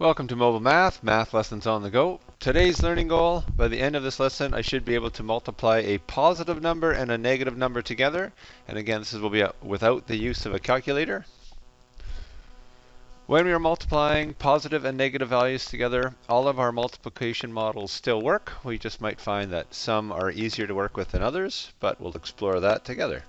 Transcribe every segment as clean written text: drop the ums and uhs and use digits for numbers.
Welcome to Mobile Math, math lessons on the go. Today's learning goal, by the end of this lesson, I should be able to multiply a positive number and a negative number together. And again, this will be without the use of a calculator. When we are multiplying positive and negative values together, all of our multiplication models still work. We just might find that some are easier to work with than others, but we'll explore that together.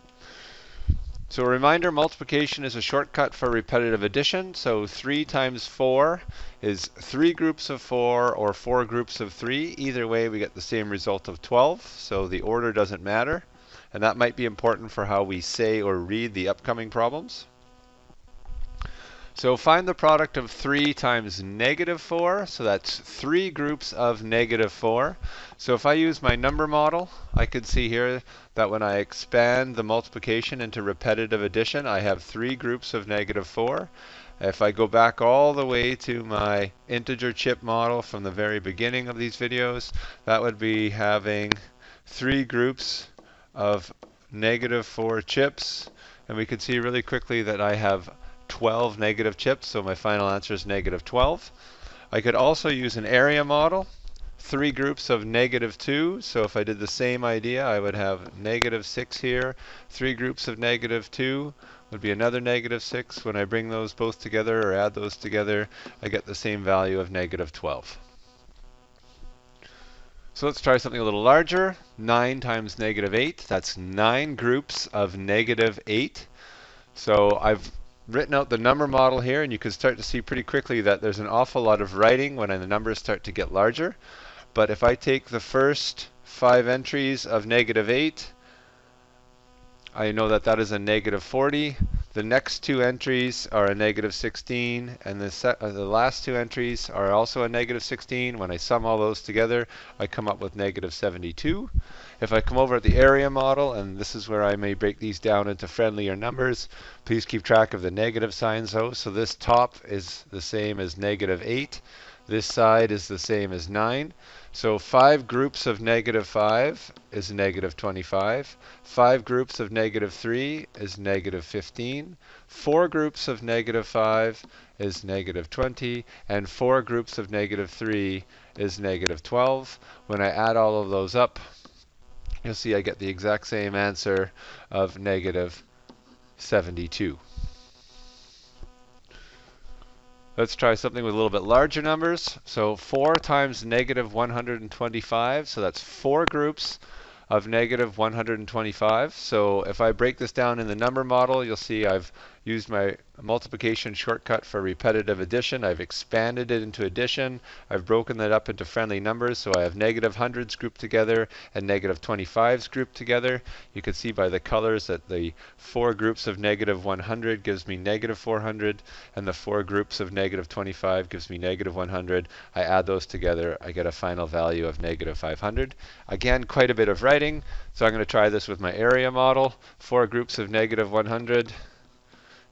So a reminder, multiplication is a shortcut for repetitive addition. So 3 times 4 is 3 groups of 4 or 4 groups of 3. Either way, we get the same result of 12. So the order doesn't matter. And that might be important for how we say or read the upcoming problems. So find the product of 3 times negative 4. So that's 3 groups of negative 4. So if I use my number model, I could see here that when I expand the multiplication into repetitive addition, I have 3 groups of negative 4. If I go back all the way to my integer chip model from the very beginning of these videos, that would be having 3 groups of negative 4 chips. And we could see really quickly that I have 12 negative chips, so my final answer is negative 12. I could also use an area model, 3 groups of negative 2. So if I did the same idea, I would have negative 6 here. 3 groups of negative 2 would be another negative 6. When I bring those both together or add those together, I get the same value of negative 12. So let's try something a little larger. 9 times negative 8. That's 9 groups of negative 8. So I've written out the number model here, and you can start to see pretty quickly that there's an awful lot of writing when the numbers start to get larger. But if I take the first 5 entries of negative 8, I know that that is a negative 40. The next 2 entries are a negative 16, and the last 2 entries are also a negative 16. When I sum all those together, I come up with negative 72. If I come over at the area model, and this is where I may break these down into friendlier numbers, please keep track of the negative signs though. So this top is the same as negative 8. This side is the same as 9. So 5 groups of negative 5 is negative 25. 5 groups of negative 3 is negative 15. 4 groups of negative 5 is negative 20. And 4 groups of negative 3 is negative 12. When I add all of those up, you'll see I get the exact same answer of negative 72. Let's try something with a little bit larger numbers. So 4 times negative 125, so that's 4 groups of negative 125. So if I break this down in the number model, you'll see I've used my multiplication shortcut for repetitive addition. I've expanded it into addition. I've broken that up into friendly numbers, so I have negative hundreds grouped together and negative 25s grouped together. You can see by the colors that the 4 groups of negative 100 gives me negative 400, and the 4 groups of negative 25 gives me negative 100. I add those together, I get a final value of negative 500. Again, quite a bit of writing, so I'm going to try this with my area model. 4 groups of negative 100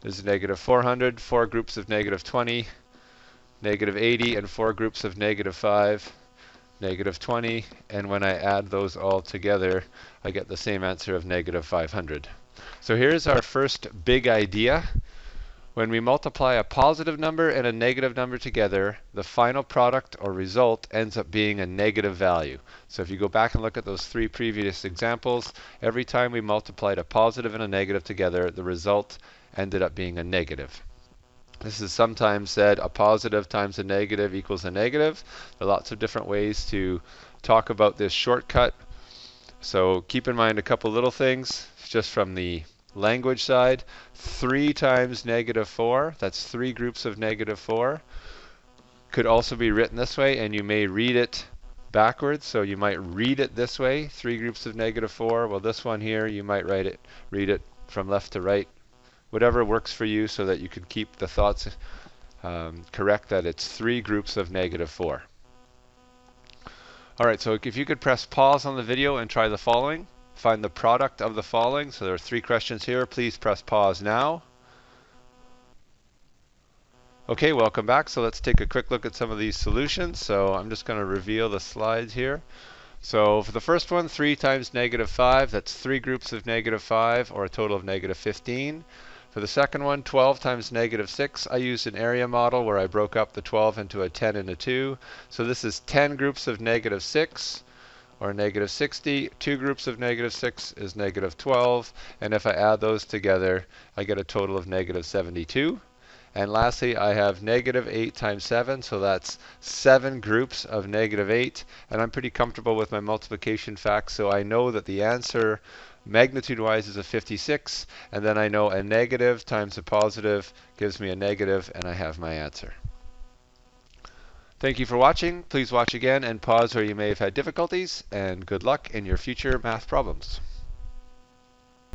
is negative 400, 4 groups of negative 20, negative 80, and 4 groups of negative 5, negative 20. And when I add those all together, I get the same answer of negative 500. So here's our first big idea. When we multiply a positive number and a negative number together, the final product or result ends up being a negative value. So if you go back and look at those 3 previous examples, every time we multiplied a positive and a negative together, the result ended up being a negative. This is sometimes said a positive times a negative equals a negative. There are lots of different ways to talk about this shortcut. So keep in mind a couple little things just from the language side. 3 times negative 4, that's 3 groups of negative 4, could also be written this way, and you may read it backwards. So you might read it this way, 3 groups of negative 4. Well, this one here, you might read it from left to right. Whatever works for you so that you can keep the thoughts correct, that it's 3 groups of negative 4. All right, so if you could press pause on the video and try the following. Find the product of the following. So there are 3 questions here. Please press pause now. Okay, welcome back. So let's take a quick look at some of these solutions. So I'm just going to reveal the slides here. So for the first one, 3 times negative 5, that's 3 groups of negative 5, or a total of negative 15. For the second one, 12 times negative 6, I used an area model where I broke up the 12 into a 10 and a 2. So this is 10 groups of negative 6, or negative 60. 2 groups of negative 6 is negative 12. And if I add those together, I get a total of negative 72. And lastly, I have negative 8 times 7, so that's 7 groups of negative 8. And I'm pretty comfortable with my multiplication facts, so I know that the answer magnitude-wise is a 56. And then I know a negative times a positive gives me a negative, and I have my answer. Thank you for watching. Please watch again and pause where you may have had difficulties, and good luck in your future math problems.